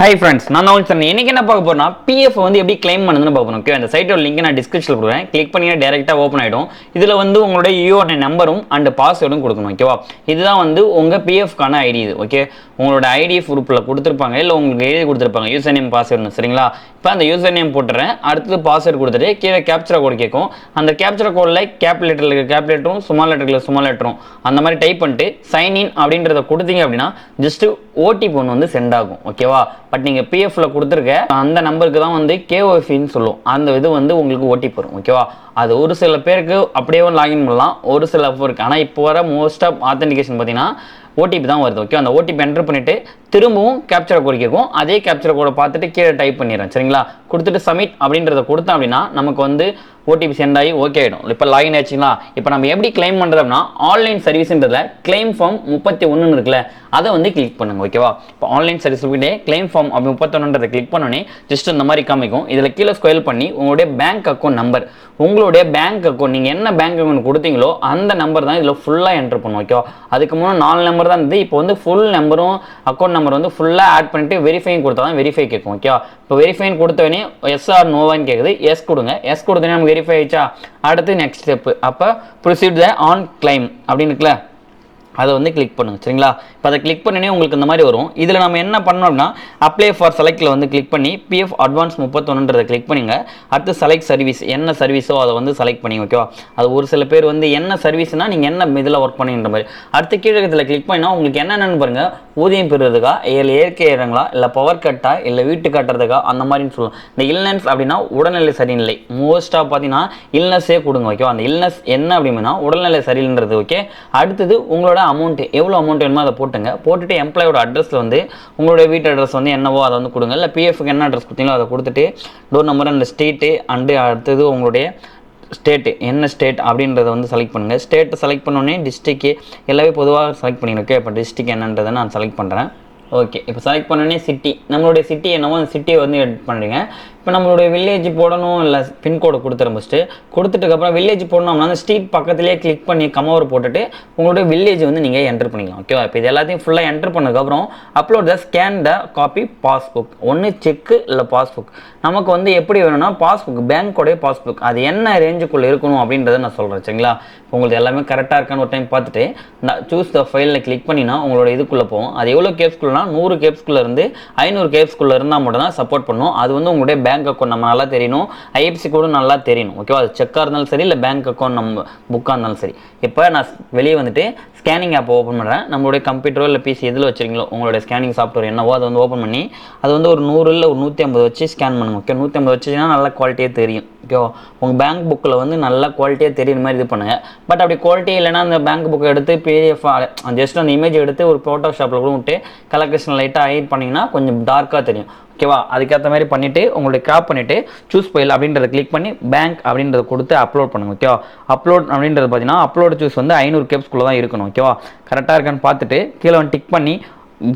Hi friends, நான் தான் சொன்னேன். இன்னைக்கு என்ன பார்க்க போறோம்னா PF வந்து எப்படி claim பண்ணுதுன்னு பார்க்கணும். ஓகே, அந்த சைட்டோட லிங்க் நான் டிஸ்கிரிப்ஷன்ல கொடுக்குறேன். கிளிக் பண்ணீங்கன்னா டைரக்டா ஓபன் ஆயிடும். இதுல வந்து உங்களுடைய யூஆர்ஐ நம்பரும் அண்ட் பாஸ்வேர்டும் கொடுக்கணும். ஓகேவா? இதுதான் வந்து உங்க PF கான ஐடி இது. ஓகே, உங்களோட ஐடி ப்ரூஃப்ல கொடுத்திருப்பாங்க இல்ல உங்களுக்கு எழுதி கொடுத்திருப்பாங்க யூசர் நேம் பாஸ்வேர்ட்னு. சரிங்களா? இப்போ அந்த யூசர் நேம் போட்டுறேன். அடுத்து பாஸ்வேர்ட் கொடுத்துட்டு கீழே கேப்சரா கோட் கேட்கும். அந்த கேப்சரா கோட்ல கேபிட்டல் லெட்டர்ல இருக்க கேபிட்டல் லெட்டரும் ஸ்மால் லெட்டர்ல ஸ்மால் லெட்டரும் அந்த மாதிரி டைப் பண்ணிட்டு சைன் இன் அப்படின்றத கொடுத்தீங்க அப்படின்னா ஜஸ்ட் ஓடிபி ஒன்று வந்து சென்ட் ஆகும். ஓகேவா? பட் நீங்கள் பிஎஃப்ல கொடுத்துருக்க அந்த நம்பருக்கு தான் வந்து கேஓஎஃப்னு சொல்லும். அந்த இது வந்து உங்களுக்கு ஓடிபி வரும். ஓகேவா? அது ஒரு சில பேருக்கு அப்படியே லாகின் பண்ணலாம், ஒரு சில இருக்கு. ஆனால் இப்போ வர மோஸ்ட் ஆஃப் ஆத்தென்டிகேஷன் பார்த்தீங்கன்னா ஓடிபி தான் வருது. ஓகே, அந்த ஓடிபி என்டர் பண்ணிட்டு திரும்பவும் கேப்சர் கோட் கேட்கும். அதே கேப்சர் கோடை பார்த்துட்டு கீழே டைப் பண்ணிடுறேன். சரிங்களா? கொடுத்துட்டு சப்மிட் அப்படின்றத கொடுத்தோம் அப்படின்னா நமக்கு வந்து ஓடிபி சென்ட் ஆகி ஓகே ஆகிடும். இப்போ லாகின் ஆச்சுங்களா? இப்போ நம்ம எப்படி கிளைம் பண்ணுறோம்னா ஆன்லைன் சர்வீஸ்ன்றதுல கிளைம் ஃபார்ம் 31 இருக்குல்ல, அதை வந்து கிளிக் பண்ணுங்க. ஓகேவா? இப்போ ஆன்லைன் சர்வீஸ் கிளைம் ஃபார்ம் அப்படி 31 கிளிக் பண்ணோன்னே ஜஸ்ட் இந்த மாதிரி காமிக்கும். இதில் கீழே ஸ்கொயல் பண்ணி உங்களுடைய பேங்க் அக்கௌண்ட் நம்பர், உங்களுடைய பேங்க் அக்கௌண்ட் நீங்கள் என்ன பேங்க் அக்கௌண்ட் கொடுத்தீங்களோ அந்த நம்பர் தான் இதில் ஃபுல்லாக என்டர் பண்ணும். ஓகேவா? அதுக்கு முன்னாடி 4 நம்பர் தான் இருந்தது. இப்போ வந்து ஃபுல் நம்பரும் அக்கௌண்ட் நம்பர் வந்து ஃபுல்லாக ஆட் பண்ணிட்டு வெரிஃபைங் கொடுத்தா தான் வெரிஃபை கேட்கும். ஓகேவா? இப்போ வெரிஃபைன் கொடுத்தவனே எஸ் ஆர் நோவான்னு கேட்குது. எஸ் கொடுங்க. எஸ் கொடுத்தோன்னே நமக்கு வெரிஃபை ஆயிடுச்சா? அடுத்து நெக்ஸ்ட் ஸ்டெப். அப்போ ப்ரொசீட் த ஆன் கிளைம் அப்படின்னு இருக்குல்ல, அதை வந்து கிளிக் பண்ணுங்க. சரிங்களா? இப்போ அதை கிளிக் பண்ணினே உங்களுக்கு இந்த மாதிரி வரும். இதில் நம்ம என்ன பண்ணோம் அப்படின்னா அப்ளை ஃபார் செலக்டில் வந்து கிளிக் பண்ணி பிஎஃப் அட்வான்ஸ் 31 கிளிக் பண்ணிங்க. அடுத்து செலக்ட் சர்வீஸ், என்ன சர்வீஸோ அதை வந்து செலக்ட் பண்ணி. ஓகேவா? அது ஒரு சில பேர் வந்து என்ன சர்வீஸ்னால் நீங்கள் என்ன இதில் ஒர்க் பண்ணுன்ற மாதிரி. அடுத்து கீழே இதில் கிளிக் பண்ணினா உங்களுக்கு என்னென்னு பாருங்கள். ஊதியம் பெறுறதுக்கா, இல்லை இயற்கை இடங்களா, இல்லை பவர் கட்டா, இல்லை வீட்டு கட்டுறதுக்கா, அந்த மாதிரின்னு சொல்லலாம். இந்த இல்னஸ் அப்படின்னா உடல்நிலை சரியில்லை. மோஸ்ட்டாக பார்த்தீங்கன்னா இல்னஸே கொடுங்க. ஓகேவா? அந்த இல்னஸ் என்ன அப்படின்னா உடல்நிலை சரியில்லைன்றது. ஓகே, அடுத்தது உங்களோட அமௌண்ட், எவ்வளோ அமௌண்ட் வேணுமோ அதை போட்டுங்க. போட்டுட்டு எம்ப்ளாயோட அட்ரஸில் வந்து உங்களுடைய வீட்டு அட்ரஸ் வந்து என்னவோ அதை வந்து கொடுங்க. இல்லை பிஎஃப்க்கு என்ன அட்ரஸ் கொடுத்தீங்களோ அதை கொடுத்துட்டு டோர் நம்பர் அந்த ஸ்டேட்டு அண்டு அடுத்தது உங்களுடைய ஸ்டேட்டு என்ன ஸ்டேட் அப்படின்றத வந்து செலக்ட் பண்ணுங்கள். ஸ்டேட்டை செலக்ட் பண்ணோடனே டிஸ்ட்ரிக்கு எல்லாமே பொதுவாக செலக்ட் பண்ணிங்க. ஓகே, இப்போ டிஸ்ட்ரிக் என்னன்றதை நான் செலக்ட் பண்ணுறேன். ஓகே, இப்போ செலக்ட் பண்ணோடனே சிட்டி, நம்மளுடைய சிட்டி என்னவோ அந்த சிட்டியை வந்து எடிட் பண்ணுறீங்க. இப்போ நம்மளுடைய வில்லேஜ் போடணும், இல்லை பின்கோடை கொடுத்துற ஃபஸ்ட்டு. கொடுத்துட்டுக்கப்புறம் வில்லேஜ் போடணும்னா அந்த ஸ்ட்ரீட் பக்கத்துலேயே கிளிக் பண்ணி கமவர் போட்டுட்டு உங்களுடைய வில்லேஜ் வந்து நீங்கள் என்டர் பண்ணிக்கலாம். ஓகேவா? இப்போ இது எல்லாத்தையும் ஃபுல்லாக என்டர் பண்ணதுக்கப்புறம் upload the scan the copy passbook. ஒன்று செக்கு இல்லை பாஸ்புக். நமக்கு வந்து எப்படி வேணும்னா பாஸ்புக், பேங்க்கோடைய பாஸ்புக், அது என்ன ரேஞ்சுக்குள்ளே இருக்கணும் அப்படின்றத நான் சொல்கிறேன். சரிங்களா? உங்களுக்கு எல்லாமே கரெக்டாக இருக்கான்னு ஒரு டைம் பார்த்துட்டு இந்த சூஸ் த ஃபைலில் கிளிக் பண்ணினா உங்களோட இதுக்குள்ளே போகும். அது எவ்வளோ கேப்ஸ்குள்ளனா 100 கேப்ஸ்குள்ளே இருந்து 500 கேப்ஸ்குள்ளே இருந்தால் மட்டும் தான் சப்போர்ட் பண்ணும். அது வந்து உங்களுடைய பேங்க் அக்கௌண்ட் நம்ம நல்லா தெரியணும், ஐஎஃப்சி கூட நல்லா தெரியணும். ஓகேவா? அது செக்காக இருந்தாலும் சரி, இல்லை பேங்க் அக்கௌண்ட் நம்ம புக்காக இருந்தாலும் சரி. இப்போ நான் வெளியே வந்துட்டு ஸ்கேனிங் ஆப் ஓப்பன் பண்ணுறேன். நம்மளுடைய கம்ப்யூட்டரோ இல்லை பிசி எதில் வச்சுருங்களோ உங்களுடைய ஸ்கேனிங் சாஃப்ட்வேர் என்னவோ அதை வந்து ஓப்பன் பண்ணி அது வந்து ஒரு 100 இல்லை ஒரு 150 வச்சு ஸ்கேன் பண்ணுங்க. ஓகே, 150 வச்சுன்னா நல்லா குவாலிட்டியாக தெரியும். ஓகேவா? உங்கள் பேங்க் புக்கில் வந்து நல்லா குவாலிட்டியாக தெரியுற மாதிரி இது பண்ணுங்கள். பட் அப்படி குவாலிட்டி இல்லைன்னா அந்த பேங்க் புக்கை எடுத்து பிடிஎஃப் ஜஸ்ட் அந்த இமேஜ் எடுத்து ஒரு ஃபோட்டோஷாப்பில் கூட விட்டு கலெக்ஷன் லைட்டாக ஹைட் பண்ணிங்கன்னா கொஞ்சம் டார்க்காக தெரியும். ஓகேவா? அதுக்கேற்ற மாதிரி பண்ணிவிட்டு உங்களுடைய கிராப் பண்ணிவிட்டு சூஸ் ஃபைல் அப்படின்றத கிளிக் பண்ணி பேங்க் அப்படின்றத கொடுத்து அப்லோட் பண்ணுங்க. ஓகேவா? அப்லோட் அப்படின்றது பார்த்தீங்கன்னா அப்லோட் சூஸ் வந்து 500 கேப்ஸ்குள்ளே தான் இருக்கணும். ஓகேவா? கரெக்டாக இருக்கான்னு பார்த்துட்டு கீழே வந்து டிக் பண்ணி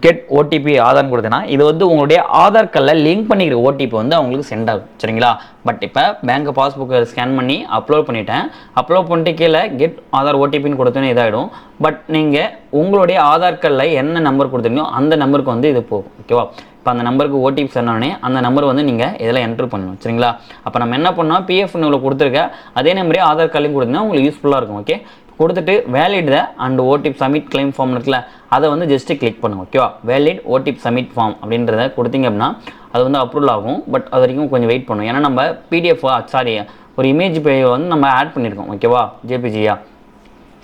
கெட் ஓடிபி ஆதார் கொடுத்தேன்னா இது வந்து உங்களுடைய ஆதார் கார்டில் லிங்க் பண்ணிக்கிற ஓடிபி வந்து அவங்களுக்கு சென்ட் ஆகும். சரிங்களா? பட் இப்போ பேங்க் பாஸ்புக்கை ஸ்கேன் பண்ணி அப்லோட் பண்ணிட்டேன். அப்லோட் பண்ணிட்டு கீழே கெட் ஆதார் ஓடிபின்னு கொடுத்தோன்னே இதாகிடும். பட் நீங்கள் உங்களுடைய ஆதார் கார்டில் என்ன நம்பர் கொடுத்துருக்கீங்களோ அந்த நம்பருக்கு வந்து இது போகும். ஓகேவா? இப்போ அந்த நம்பருக்கு ஓடிபி சொன்னோடனே அந்த நம்பர் வந்து நீங்கள் இதில் என்ட்ரு பண்ணணும். சரிங்களா? அப்போ நம்ம என்ன பண்ணோம், பிஎஃப் உங்களுக்கு கொடுத்துருக்க அதே நம்பரே ஆதார் கார்ட்லையும் கொடுத்தீங்கன்னா உங்களுக்கு யூஸ்ஃபுல்லாக இருக்கும். ஓகே, கொடுத்துட்டு valid the and OTP submit claim form இருக்குல்ல, அதை வந்து ஜஸ்ட்டு கிளிக் பண்ணுங்க. ஓகேவா? வேலிட் ஓடிபி சப்மிட் ஃபார்ம் அப்படின்றத கொடுத்தீங்க அப்படின்னா அது வந்து அப்ரூவல் ஆகும். பட் அது வரைக்கும் கொஞ்சம் வெயிட் பண்ணும். ஏன்னா நம்ம பிடிஎஃப் ஒரு இமேஜ் வந்து நம்ம ஆட் பண்ணியிருக்கோம். ஓகேவா? ஜேபிஜியா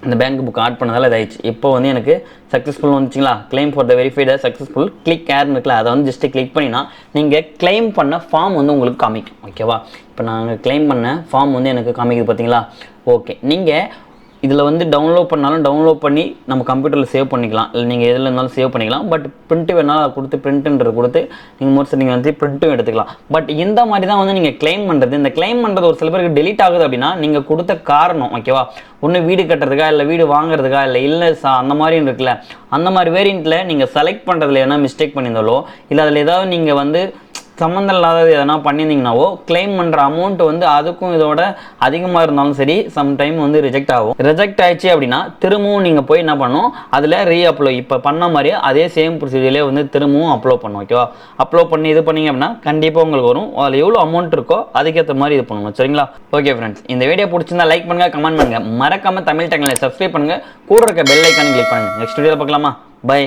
இந்த பேங்க் புக் ஆட் பண்ணதால் இதாகிடுச்சு. இப்போ வந்து எனக்கு சக்ஸஸ்ஃபுல் வந்துச்சுங்களா? Claim for the verified successful click ஏர்னு இருக்குல்ல, அதை வந்து ஜஸ்ட்டு கிளிக் பண்ணினா நீங்கள் கிளைம் பண்ண ஃபார்ம் வந்து உங்களுக்கு காமிக்கும். ஓகேவா? இப்போ நாங்கள் கிளைம் பண்ண ஃபார்ம் வந்து எனக்கு காமிக்குது பார்த்தீங்களா? ஓகே, நீங்கள் இதில் வந்து டவுன்லோட் பண்ணாலும் டவுன்லோட் பண்ணி நம்ம கம்ப்யூட்டரில் சேவ் பண்ணிக்கலாம், இல்லை நீங்கள் எதில் இருந்தாலும் சேவ் பண்ணிக்கலாம். பட் பிரிண்ட்டு வேணாலும் அதை கொடுத்து பிரிண்ட்டுன்றது கொடுத்து நீங்கள் வந்து பிரிண்ட்டும் எடுத்துக்கலாம். பட் இந்த மாதிரி தான் வந்து நீங்கள் கிளைம் பண்ணுறது. இந்த கிளைம் பண்ணுறது ஒரு சில பேருக்கு டெலிட் ஆகுது அப்படின்னா நீங்கள் கொடுத்த காரணம். ஓகேவா? ஒன்று வீடு கட்டுறதுக்கா, இல்லை வீடு வாங்குறதுக்கா, இல்லை அந்த மாதிரி இருக்குல்ல, அந்த மாதிரி வேரியண்ட்டில் நீங்கள் செலக்ட் பண்ணுறதுல என்ன மிஸ்டேக் பண்ணியிருந்தாலோ, இல்லை அதில் ஏதாவது நீங்கள் வந்து சம்மந்தம் இல்லாதது எதனா பண்ணியிருந்தீங்கன்னாவோ கிளைம் பண்ணுற அமௌண்ட் வந்து அதுக்கும் இதோட அதிகமாக இருந்தாலும் சரி சம்டைம் வந்து ரிஜெக்ட் ஆகும். ரிஜெக்ட் ஆயிடுச்சு அப்படின்னா திரும்பவும் நீங்கள் போய் என்ன பண்ணணும், அதில் அப்லோட் இப்போ பண்ண மாதிரியே அதே சேம் ப்ரொசீஜர்லேயே வந்து திரும்பவும் அப்லோட் பண்ணணும். ஓகேவா? அப்லோட் பண்ணி இது பண்ணீங்க அப்படின்னா கண்டிப்பாக உங்களுக்கு வரும். அதில் எவ்வளோ அமௌண்ட் இருக்கோ அதுக்கேற்ற மாதிரி இது பண்ணணும். சரிங்களா? ஓகே ஃப்ரெண்ட்ஸ், இந்த வீடியோ பிடிச்சிருந்தா லைக் பண்ணுங்கள், கமெண்ட் பண்ணுங்கள், மறக்காமல் தமிழ் டெக்னாலஜி சப்ஸ்கிரைப் பண்ணுங்கள், கூட இருக்க பெல் ஐக்கான் கிளிக் பண்ணுங்கள். நெக்ஸ்ட் வீடியோவில் பார்க்கலாமா? பை.